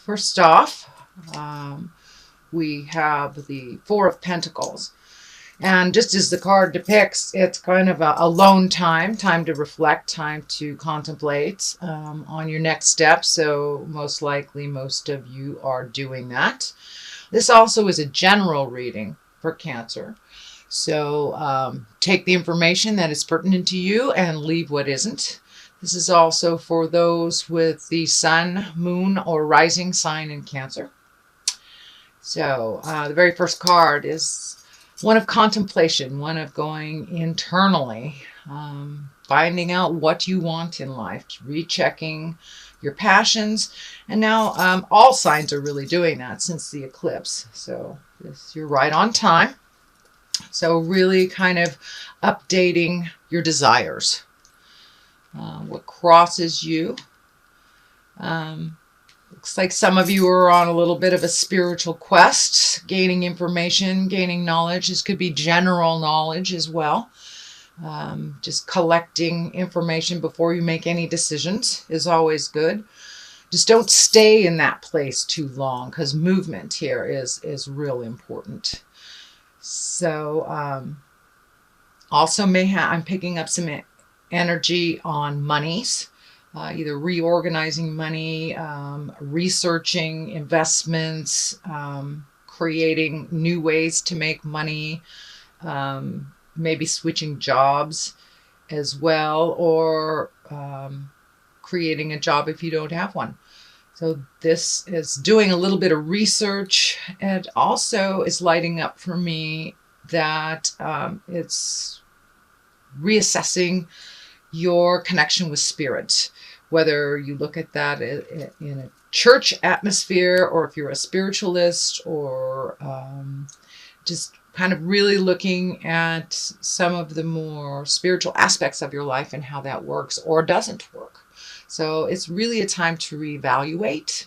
first off, we have the Four of Pentacles. And just as the card depicts, it's kind of a alone time to reflect, time to contemplate on your next step. So most likely, most of you are doing that. This also is a general reading for Cancer. So take the information that is pertinent to you and leave what isn't. This is also for those with the sun, moon, or rising sign in Cancer. So the very first card is one of contemplation, one of going internally, finding out what you want in life, rechecking your passions. And now all signs are really doing that since the eclipse. So you're right on time. So really kind of updating your desires, what crosses you. Looks like some of you are on a little bit of a spiritual quest, gaining information, gaining knowledge. This could be general knowledge as well. Just collecting information before you make any decisions is always good. Just don't stay in that place too long, because movement here is real important. So also I'm picking up some energy on monies. Either reorganizing money, researching investments, creating new ways to make money, maybe switching jobs as well, or creating a job if you don't have one. So this is doing a little bit of research, and also is lighting up for me that it's reassessing your connection with spirit, whether you look at that in a church atmosphere, or if you're a spiritualist, or just kind of really looking at some of the more spiritual aspects of your life and how that works or doesn't work. So it's really a time to reevaluate.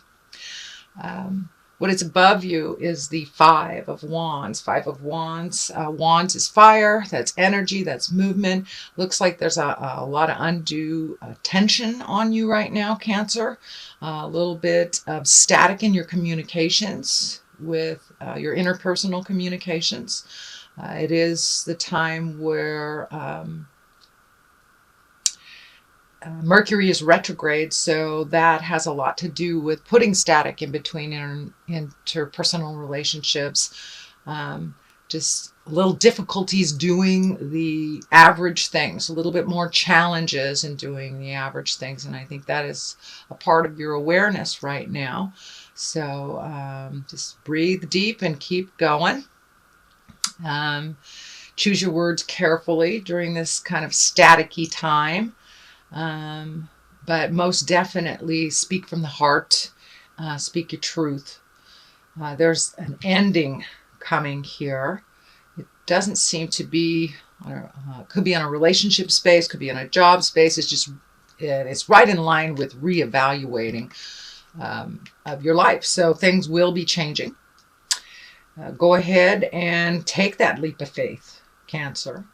What is above you is the Five of Wands. Five of Wands. Wands is fire. That's energy. That's movement. Looks like there's a lot of undue tension on you right now, Cancer. A little bit of static in your communications with your interpersonal communications. It is the time where Mercury is retrograde, so that has a lot to do with putting static in between interpersonal relationships. Just little difficulties doing the average things, a little bit more challenges in doing the average things. And I think that is a part of your awareness right now. So just breathe deep and keep going. Choose your words carefully during this kind of staticky time. But most definitely speak from the heart, speak your truth. There's an ending coming here. It doesn't seem to be, could be on a relationship space, could be on a job space. It's right in line with reevaluating of your life. So things will be changing. Go ahead and take that leap of faith, Cancer.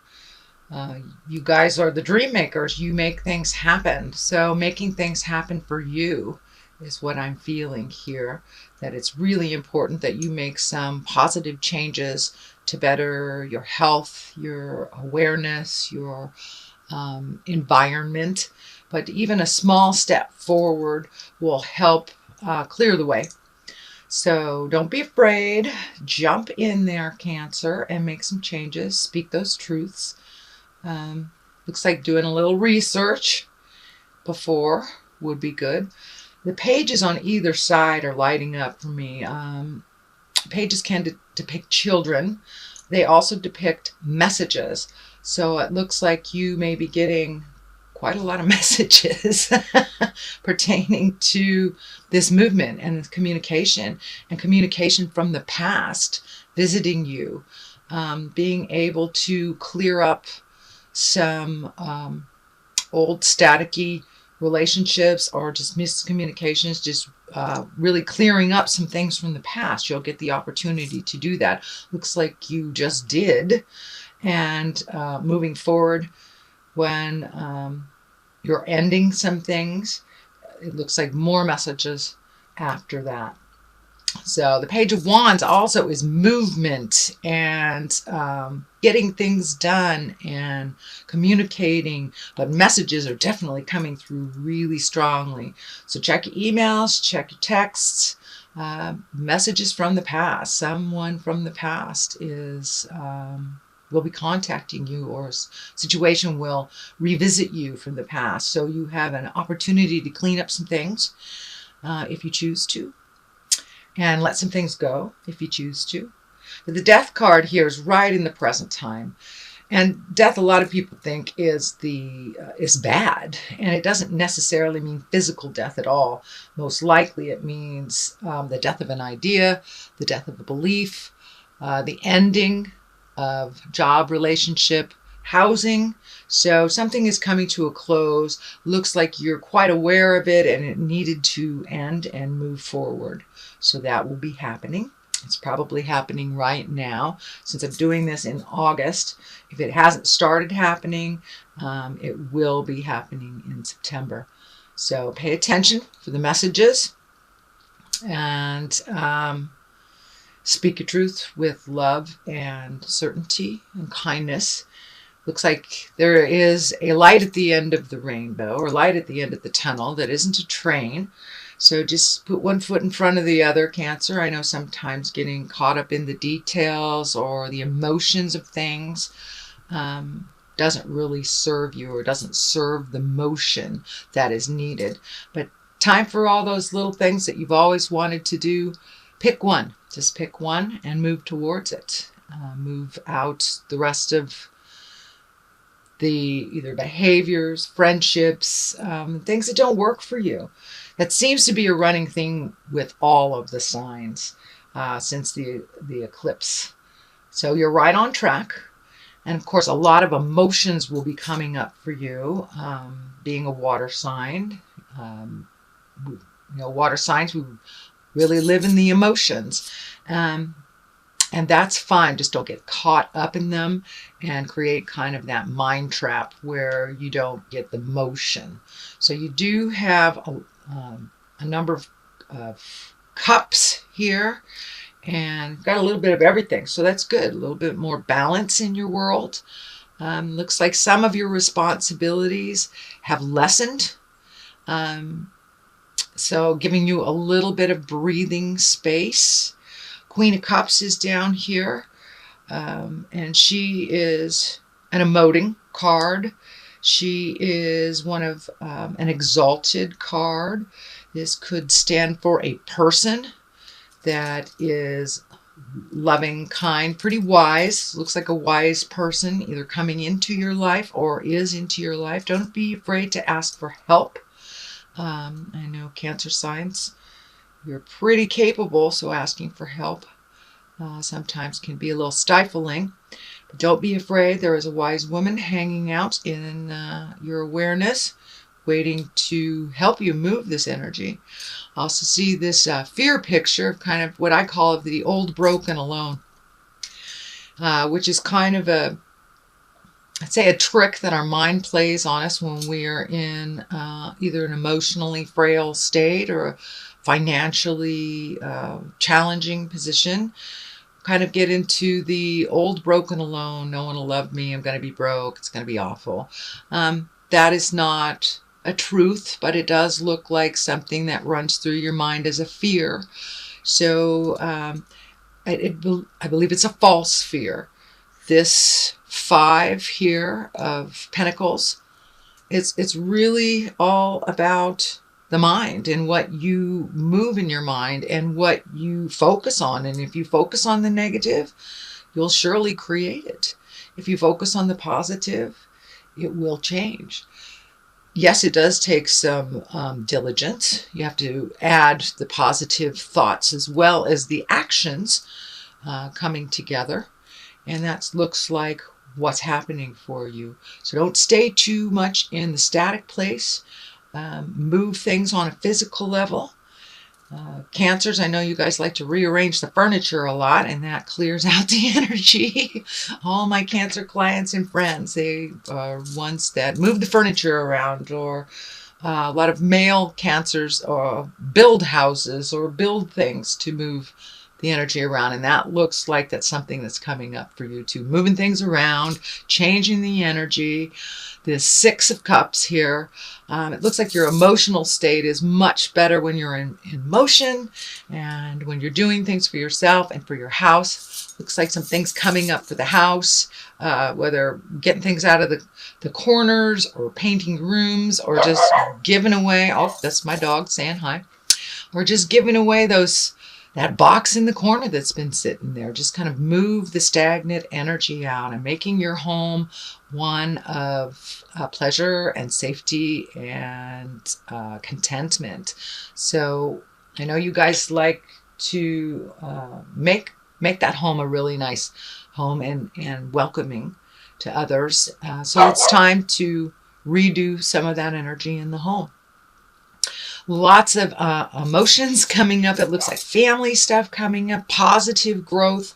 You guys are the dream makers. You make things happen. So making things happen for you is what I'm feeling here. That it's really important that you make some positive changes to better your health, your awareness, your environment. But even a small step forward will help clear the way. So don't be afraid. Jump in there, Cancer, and make some changes. Speak those truths. Looks like doing a little research before would be good. The pages on either side are lighting up for me. Pages can depict children. They also depict messages. So it looks like you may be getting quite a lot of messages pertaining to this movement and this communication, and communication from the past visiting you, being able to clear up some old staticky relationships or just miscommunications, just really clearing up some things from the past. You'll get the opportunity to do that. Looks like you just did. And moving forward, when you're ending some things, it looks like more messages after that. So the Page of Wands also is movement and getting things done and communicating, but messages are definitely coming through really strongly. So check your emails, check your texts, messages from the past. Someone from the past will be contacting you, or a situation will revisit you from the past. So you have an opportunity to clean up some things if you choose to, and let some things go if you choose to. But the Death card here is right in the present time. And death, a lot of people think is bad, and it doesn't necessarily mean physical death at all. Most likely it means the death of an idea, the death of a belief, the ending of job, relationship, housing. So something is coming to a close. Looks like you're quite aware of it and it needed to end and move forward. So that will be happening. It's probably happening right now. Since I'm doing this in August, if it hasn't started happening, it will be happening in September. So pay attention for the messages and speak your truth with love and certainty and kindness. Looks like there is a light at the end of the rainbow, or light at the end of the tunnel that isn't a train. So just put one foot in front of the other, Cancer. I know sometimes getting caught up in the details or the emotions of things doesn't really serve you, or doesn't serve the motion that is needed. But time for all those little things that you've always wanted to do. Pick one. Just pick one and move towards it. Move out the rest of the either behaviors, friendships, things that don't work for you. That seems to be a running thing with all of the signs since the eclipse. So you're right on track. And of course, a lot of emotions will be coming up for you, being a water sign. Water signs, we really live in the emotions. And that's fine. Just don't get caught up in them and create kind of that mind trap where you don't get the motion. So you do have a number of cups here, and got a little bit of everything. So that's good. A little bit more balance in your world. Looks like some of your responsibilities have lessened. So giving you a little bit of breathing space. Queen of Cups is down here, and she is an emoting card. She is one of an exalted card. This could stand for a person that is loving, kind, pretty wise. Looks like a wise person either coming into your life or is into your life. Don't be afraid to ask for help. I know Cancer signs, you're pretty capable, so asking for help sometimes can be a little stifling. But don't be afraid. There is a wise woman hanging out in your awareness, waiting to help you move this energy. Also see this fear picture, kind of what I call the old, broken, alone, which is kind of I'd say a trick that our mind plays on us when we are in either an emotionally frail state or a financially challenging position. Kind of get into the old, broken, alone. No one will love me. I'm going to be broke. It's going to be awful. That is not a truth, but it does look like something that runs through your mind as a fear. So I believe it's a false fear. This 5 here of Pentacles, it's really all about the mind and what you move in your mind and what you focus on. And if you focus on the negative, you'll surely create it. If you focus on the positive, it will change. Yes, it does take some diligence. You have to add the positive thoughts as well as the actions coming together. And that looks like what's happening for you. So don't stay too much in the static place. Move things on a physical level. Cancers, I know you guys like to rearrange the furniture a lot, and that clears out the energy. All my Cancer clients and friends, they are ones that move the furniture around or A lot of male cancers build houses or build things to move the energy around, and that looks like that's something that's coming up for you too. Moving things around, changing the energy. This Six of Cups here, it looks like your emotional state is much better when you're in motion and when you're doing things for yourself and for your house. Looks like some things coming up for the house, whether getting things out of the corners or painting rooms or just giving away. Oh, that's my dog saying hi. Or just giving away that box in the corner that's been sitting there. Just kind of move the stagnant energy out and making your home one of pleasure and safety and contentment. So I know you guys like to make that home a really nice home and welcoming to others. So it's time to redo some of that energy in the home. Lots of emotions coming up. It looks like family stuff coming up, positive growth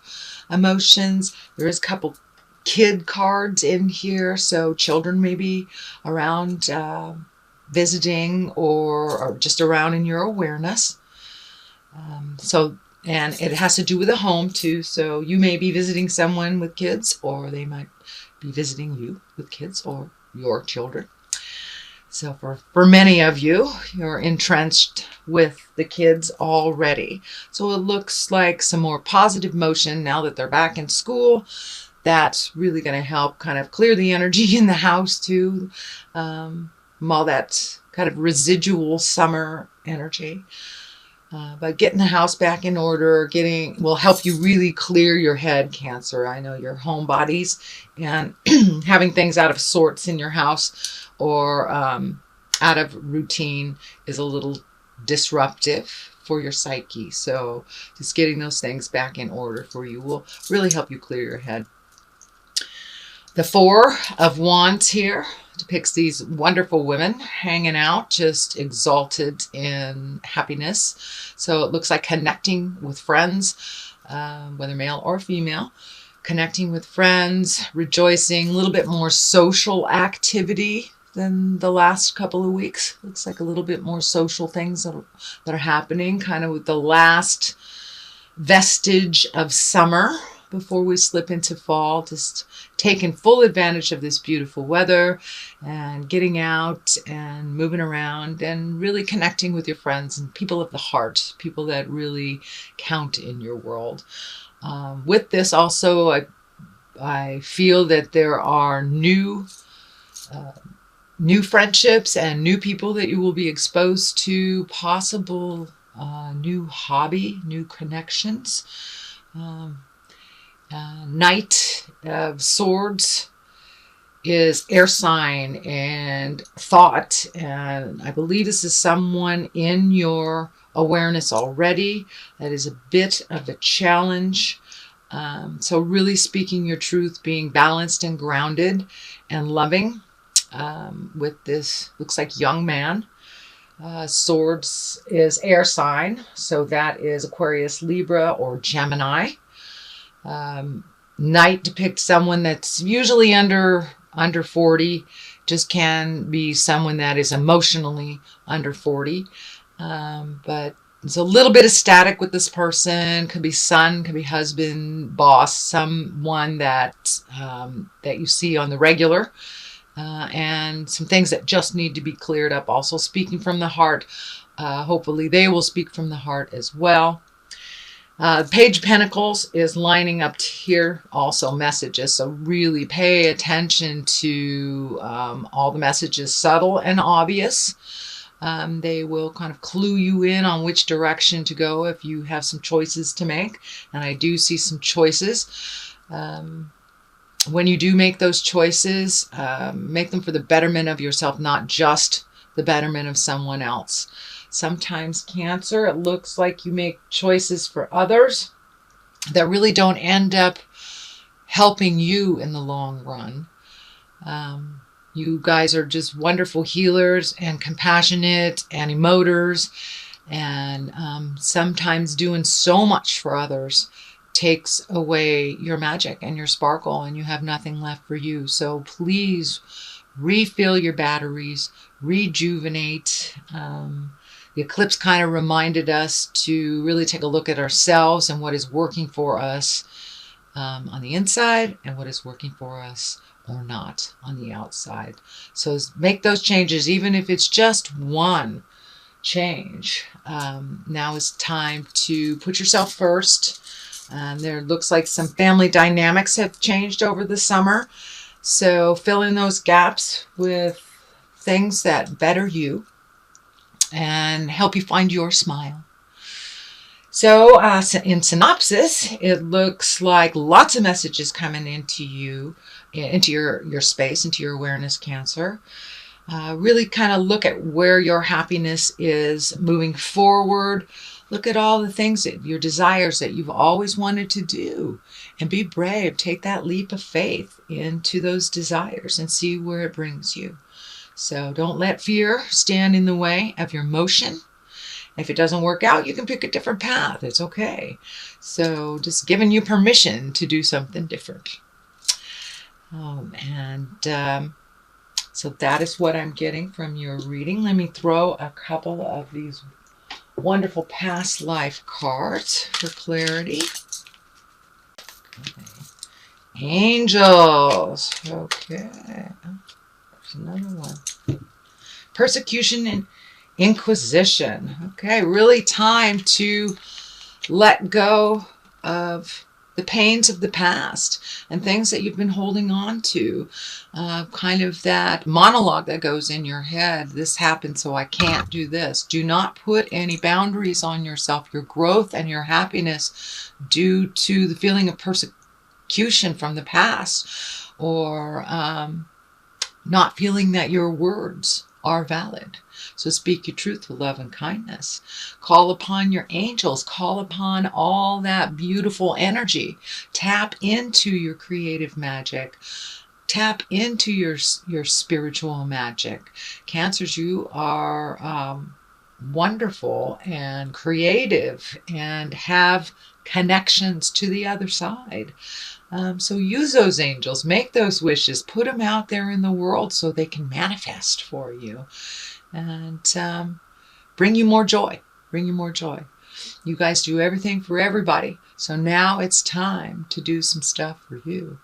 emotions. There is a couple kid cards in here, so children may be around visiting or just around in your awareness. And it has to do with a home too, so you may be visiting someone with kids, or they might be visiting you with kids or your children. So for many of you, you're entrenched with the kids already. So it looks like some more positive motion now that they're back in school. That's really going to help kind of clear the energy in the house too. All that kind of residual summer energy. But getting the house back in order, will help you really clear your head, Cancer. I know your home bodies and having things out of sorts in your house or out of routine is a little disruptive for your psyche. So just getting those things back in order for you will really help you clear your head. The Four of Wands here depicts these wonderful women hanging out, just exalted in happiness. So it looks like connecting with friends, whether male or female, connecting with friends, rejoicing, a little bit more social activity than the last couple of weeks. Looks like a little bit more social things that are happening, kind of with the last vestige of summer before we slip into fall, just taking full advantage of this beautiful weather and getting out and moving around and really connecting with your friends and people of the heart, people that really count in your world. With this also, I feel that there are new friendships and new people that you will be exposed to, possible new hobby, new connections. Knight of Swords is air sign and thought, and I believe this is someone in your awareness already. That is a bit of a challenge. So really speaking your truth, being balanced and grounded and loving with this, looks like young man. Swords is air sign, so that is Aquarius, Libra, or Gemini. Knight depicts someone that's usually under 40, just can be someone that is emotionally under 40. But it's a little bit of static with this person. Could be son, could be husband, boss, someone that you see on the regular. And some things that just need to be cleared up. Also speaking from the heart. Hopefully they will speak from the heart as well. Page of Pentacles is lining up here, also messages. So really pay attention to all the messages, subtle and obvious. They will kind of clue you in on which direction to go if you have some choices to make. And I do see some choices. When you do make those choices, make them for the betterment of yourself, not just the betterment of someone else. Sometimes, Cancer, it looks like you make choices for others that really don't end up helping you in the long run. You guys are just wonderful healers and compassionate and emoters, and sometimes doing so much for others takes away your magic and your sparkle, and you have nothing left for you. So please refill your batteries, rejuvenate. The eclipse kind of reminded us to really take a look at ourselves and what is working for us on the inside and what is working for us or not on the outside. So make those changes, even if it's just one change. Now is time to put yourself first. There looks like some family dynamics have changed over the summer. So fill in those gaps with things that better you and help you find your smile. So in synopsis, it looks like lots of messages coming into you, into your space, into your awareness, Cancer. Really kind of look at where your happiness is moving forward. Look at all the things, your desires that you've always wanted to do, and be brave. Take that leap of faith into those desires and see where it brings you. So don't let fear stand in the way of your motion. If it doesn't work out, you can pick a different path. It's okay. So just giving you permission to do something different. So that is what I'm getting from your reading. Let me throw a couple of these wonderful past life cards for clarity. Okay. Angels. Okay. There's another one. Persecution and Inquisition. Okay, really time to let go of the pains of the past and things that you've been holding on to. Kind of that monologue that goes in your head. This happened, so I can't do this. Do not put any boundaries on yourself. Your growth and your happiness due to the feeling of persecution from the past, or not feeling that your words are valid. So speak your truth with love and kindness. Call upon your angels. Call upon all that beautiful energy. Tap into your creative magic. Tap into your spiritual magic. Cancers, you are wonderful and creative and have connections to the other side. So use those angels. Make those wishes. Put them out there in the world so they can manifest for you. And bring you more joy. Bring you more joy. You guys do everything for everybody. So now it's time to do some stuff for you.